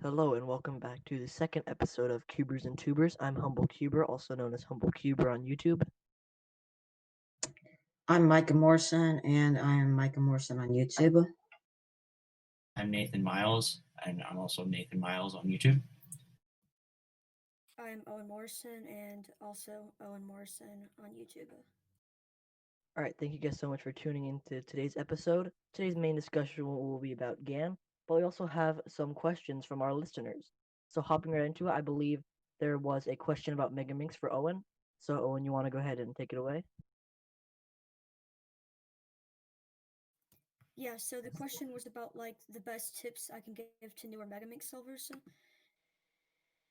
Hello and welcome back to the second episode of Cubers and Tubers. I'm Humble Cuber, also known as Humble Cuber on YouTube. I'm Micah Morrison, and I am Micah Morrison on YouTube. I'm Nathan Miles, and I'm also Nathan Miles on YouTube. I'm Owen Morrison and also Owen Morrison on YouTube. All right, thank you guys so much for tuning into today's episode. Today's main discussion will be about GAN, but we also have some questions from our listeners. So hopping right into it, I believe there was a question about Megaminx for Owen. So Owen, you want to go ahead and take it away? Yeah, so the question was about like the best tips I can give to newer Megamix solvers.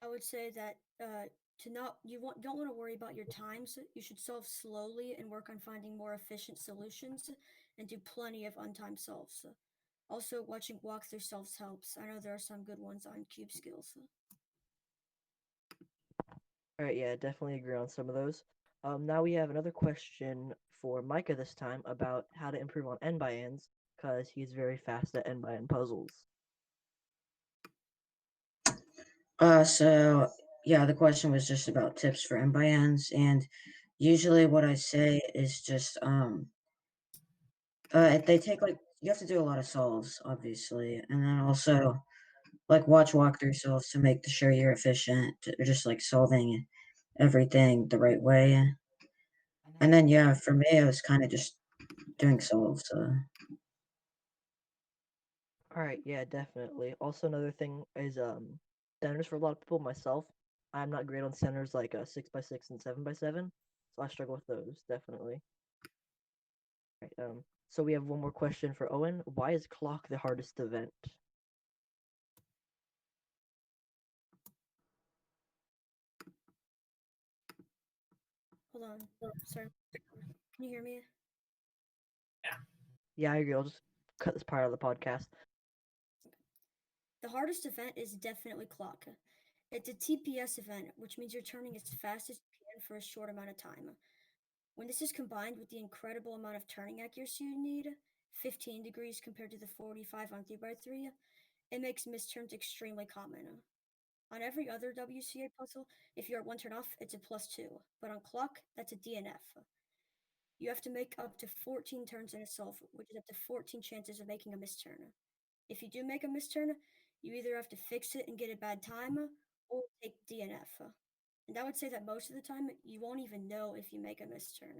I would say that to not don't want to worry about your times. You should solve slowly and work on finding more efficient solutions and do plenty of untimed solves. Also, watching walkthrough solves helps. I know there are some good ones on Cube Skills. All right, yeah, definitely agree on some of those. Now we have another question for Micah this time about how to improve on n by n's because he's very fast at n by n puzzles. So yeah, the question was just about tips for MBNs, and usually what I say is just they take like you have to do a lot of solves, obviously, and then also like watch walkthrough solves to make sure you're efficient, or just like solving everything the right way. And then yeah, for me, it was kind of just doing solves. All right, yeah, definitely. Also, another thing is centers for a lot of people. Myself, I'm not great on centers like 6x6 and 7x7, so I struggle with those definitely. Right, so we have one more question for Owen. Why is clock the hardest event? Hold on, sorry. Can you hear me? Yeah. Yeah, I agree. I'll just cut this part out of the podcast. The hardest event is definitely clock. It's a TPS event, which means you're turning as fast as you can for a short amount of time. When this is combined with the incredible amount of turning accuracy you need, 15 degrees compared to the 45 on 3x3, it makes misturns extremely common. On every other WCA puzzle, if you're at one turn off, it's a +2, but on clock, that's a DNF. You have to make up to 14 turns in a solve, which is up to 14 chances of making a misturn. If you do make a misturn, you either have to fix it and get a bad time or take DNF. And I would say that most of the time, you won't even know if you make a misturn.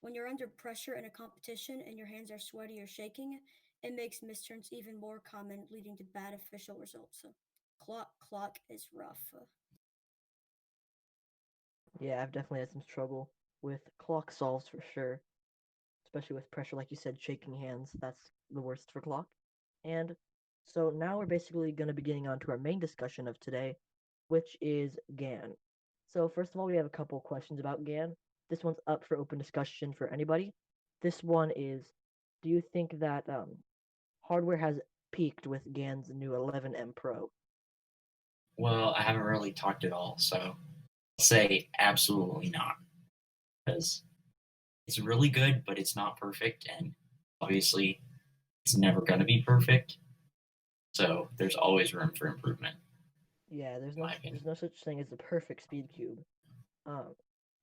When you're under pressure in a competition and your hands are sweaty or shaking, it makes misturns even more common, leading to bad official results. Clock is rough. Yeah, I've definitely had some trouble with clock solves for sure, especially with pressure, like you said, shaking hands. That's the worst for clock. And so now we're basically going to be getting on to our main discussion of today, which is GAN. So first of all, we have a couple questions about GAN. This one's up for open discussion for anybody. This one is, do you think that hardware has peaked with GAN's new 11M Pro? Well, I haven't really talked at all, so I'll say absolutely not. Because it's really good, but it's not perfect, and obviously it's never going to be perfect. So there's always room for improvement, Yeah, in my opinion. there's no such thing as the perfect speed cube. Um,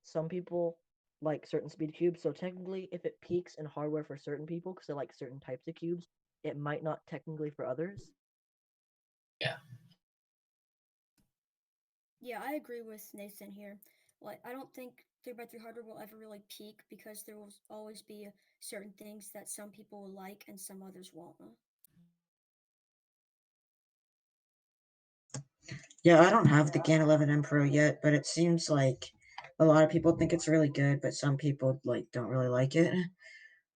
some people like certain speed cubes, so technically, if it peaks in hardware for certain people, because they like certain types of cubes, it might not technically for others. Yeah. Yeah, I agree with Nathan here. Like, I don't think 3x3 hardware will ever really peak because there will always be certain things that some people will like and some others won't. Yeah, I don't have the GAN 11M Pro yet, but it seems like a lot of people think it's really good, but some people like don't really like it.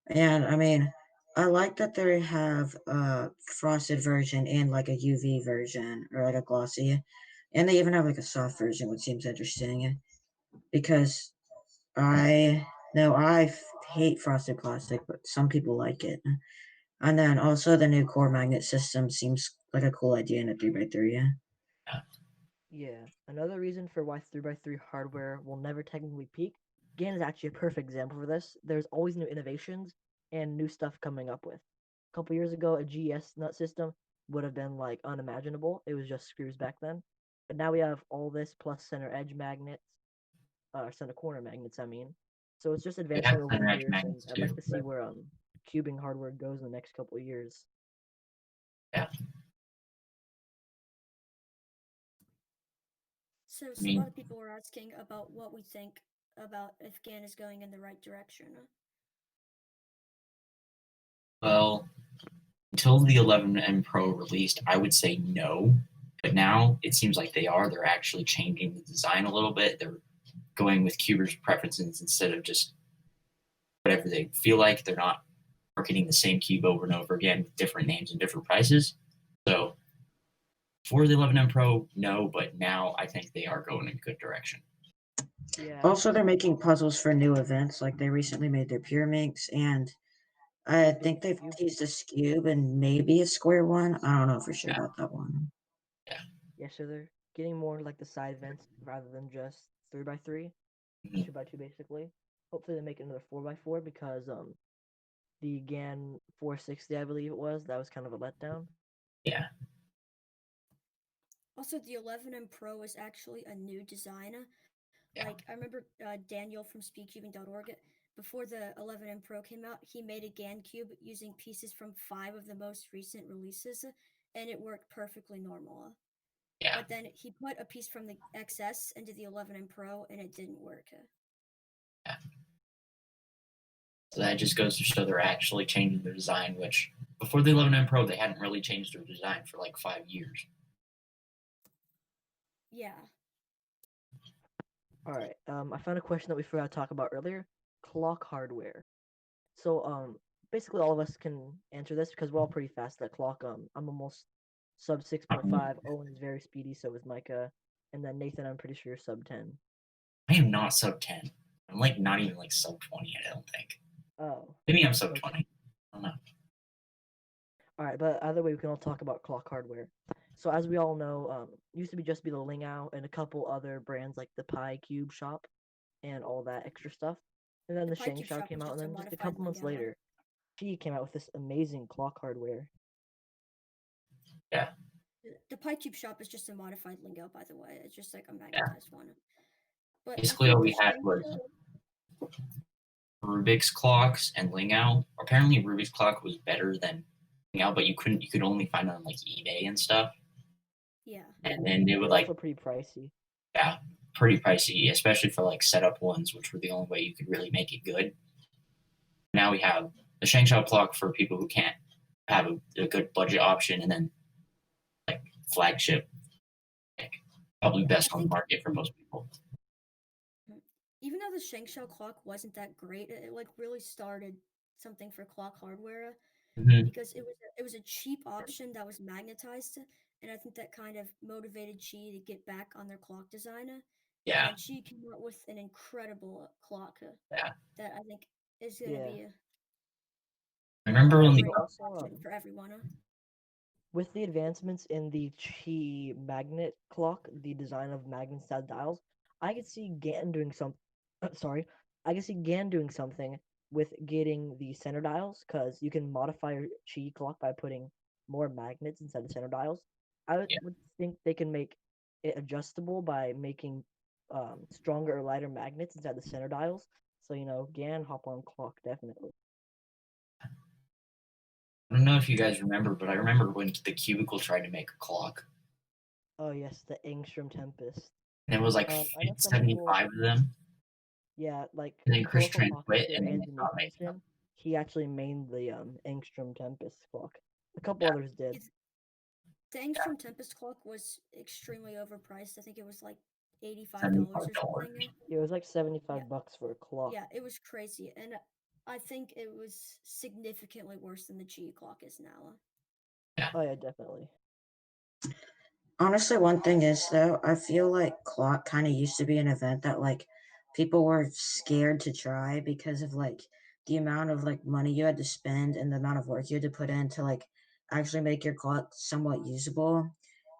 And I mean, I like that they have a frosted version and like a UV version or like a glossy, and they even have like a soft version, which seems interesting because I know hate frosted plastic, but some people like it. And then also the new core magnet system seems like a cool idea in a 3x3. Yeah. Yeah, another reason for why 3x3 hardware will never technically peak, GAN is actually a perfect example for this. There's always new innovations and new stuff coming up with. A couple years ago, a GES nut system would have been like unimaginable. It was just screws back then. But now we have all this plus center edge magnets, center corner magnets. I mean, so it's just We advancing have over the center edge years, and magnets I'd like too. to see where cubing hardware goes in the next couple of years. Yeah, So, I a lot mean, of people were asking about what we think about if GAN is going in the right direction. well, until the 11M Pro released, I would say no. But now it seems like they are. They're actually changing the design a little bit. They're going with cubers' preferences instead of just whatever they feel like. They're not marketing the same cube over and over again with different names and different prices. So for the 11M Pro, no, but now I think they are going in a good direction. Yeah, Also, they're making puzzles for new events. Like they recently made their Pyraminx, and I think Rubik's they've cube. teased a cube and maybe a square one. I don't know for sure Yeah, about that one. yeah. Yeah, so they're getting more like the side vents rather than just 3x3, Mhm. 2x2 basically. Hopefully they make another 4x4 because the GAN 460 I believe it was that was kind of a letdown. Yeah, Also, the 11M Pro is actually a new design. yeah, Like, I remember Daniel from speedcubing.org, before the 11M Pro came out, he made a GAN cube using pieces from 5 of the most recent releases, and it worked perfectly normal. yeah, But then he put a piece from the XS into the 11M Pro, and it didn't work. yeah. So that just goes to show they're actually changing their design, which before the 11M Pro, they hadn't really changed their design for like 5 years. Yeah. All right. I found a question that we forgot to talk about earlier. Clock hardware. So basically all of us can answer this because we're all pretty fast at clock. I'm almost sub 6.5. Owen is very speedy, so is Micah, and then Nathan, I'm pretty sure you're sub 10. I am not sub 10. I'm like not even like sub 20, I don't think. Oh, Maybe I'm sub okay. 20. I don't know. All right, but either way, we can all talk about clock hardware. So as we all know, used to be just be the Lingao and a couple other brands like the Pi Cube Shop and all that extra stuff. And then The the PyCube Shangshao shop came is out, and just a then just a modified couple months Lingala. later, she came out with this amazing clock hardware. Yeah, The PyCube shop is just a modified Lingo, by the way. It's just like a yeah. magnetized one. But I Basically, all think the we had was Shangshou, Rubik's clocks and Lingao. Apparently, Rubik's clock was better than Lingao, but you could only find it on like eBay and stuff. yeah. Yeah, And then they would they're like, also pretty pricey. yeah, pretty pricey, especially for like setup ones, which were the only way you could really make it good. Now we have the Shangshao clock for people who can't have a good budget option, and then like flagship, like, probably Yeah, I best on the think market for most people. mm, even though the Shangshou clock wasn't that great, it like really started something for clock hardware Hmm. because it was a cheap option that was magnetized, and I think that kind of motivated Qi to get back on their clock design. And Yeah, then Qi came out with an incredible clock yeah. that I think is going to Yeah. be I remember a when the So great also, option for everyone. with the advancements in the Qi magnet clock, the design of magnet style dials, I could see GAN doing some. Sorry, I could see GAN doing something with getting the center dials because you can modify your Qi clock by putting more magnets inside the center dials. I yeah. would think they can make it adjustable by making stronger or lighter magnets inside the center dials. So GAN hop on clock definitely. I don't know if you guys remember, but I remember when the Cubicle tried to make a clock, Oh yes, the Angstrom Tempest. and it was like I know some people. 75 of them. Yeah, like And then Chris Colorful Tran quit, Clockmaker and then they Andy stopped making them. Nathanson, he actually made the Angstrom Tempest clock. A couple Yeah, others did. The yeah, Angstrom Tempest clock was extremely overpriced. I think it was like $85 or $75. something. Yeah, it was like Yeah, 75 bucks for a clock. yeah, it was crazy, and I think it was significantly worse than the G clock is now. Yeah, Oh yeah, definitely. Honestly, one thing is though, I feel like clock kind of used to be an event that like people were scared to try because of like the amount of like money you had to spend and the amount of work you had to put in to like actually make your clock somewhat usable.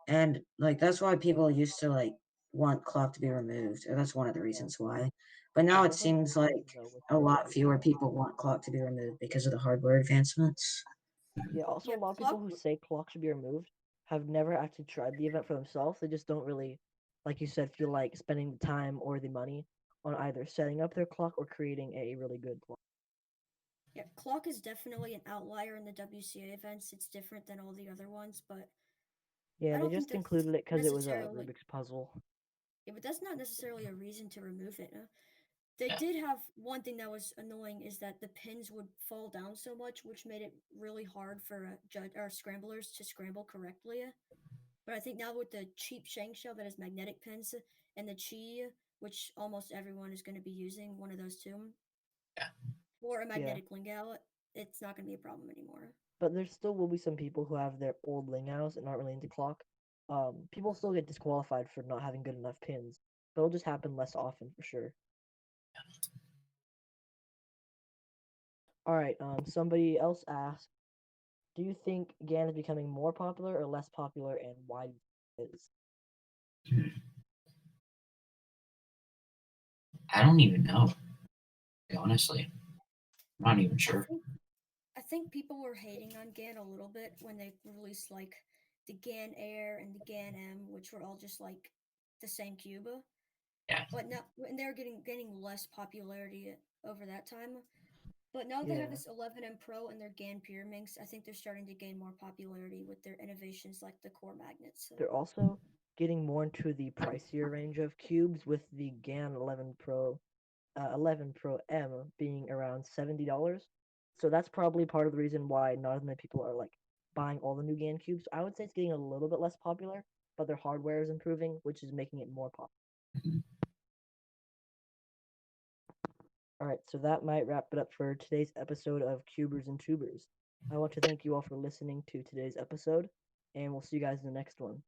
And like that's why people used to like want clock to be removed. Or that's one of the Yeah. reasons why. But Yeah, now that it was like the seems craze like though with a the lot new fewer clock. people want clock to be removed because of the hardware advancements. Yeah, also Yeah, a lot of people clock. who say clock should be removed have never actually tried the event for themselves. They just don't really, like you said, feel like spending the time or the money on either setting up their clock or creating a really good clock. Yeah, clock is definitely an outlier in the WCA events. It's different than all the other ones, but Yeah, I they don't think just that's included it because it was a necessarily. Rubik's puzzle. Yeah, but that's not necessarily a reason to remove it. They Yeah, did have one thing that was annoying is that the pins would fall down so much, which made it really hard for judge or scramblers to scramble correctly. But I think now with the cheap shank shell that has magnetic pins and the chi, which almost everyone is going to be using one of those two, yeah. or a Yeah, magnetic lingout, it's not going to be a problem anymore. but there still will be some people who have their old Linghouse and aren't really into clock. People still get disqualified for not having good enough pins, but it'll just happen less often for sure. All right. Somebody else asked, do you think GAN is becoming more popular or less popular, and why do you think it is? Hmm. I don't even know. Honestly, I'm not even I sure. think I think people were hating on GAN a little bit when they released like the GAN Air and the GAN M, which were all just like the same cube. Yeah. But now and they're getting less popularity over that time. But now they have Yeah, this 11M Pro and their GAN Pyraminx. I think they're starting to gain more popularity with their innovations like the core magnets. they're also getting more into the pricier range of cubes with the GAN 11 Pro M being around $70. So that's probably part of the reason why not as many people are like buying all the new GAN cubes. I would say it's getting a little bit less popular, but their hardware is improving, which is making it more popular. Mhm. All right, so that might wrap it up for today's episode of Cubers and Tubers. I want to thank you all for listening to today's episode, and we'll see you guys in the next one.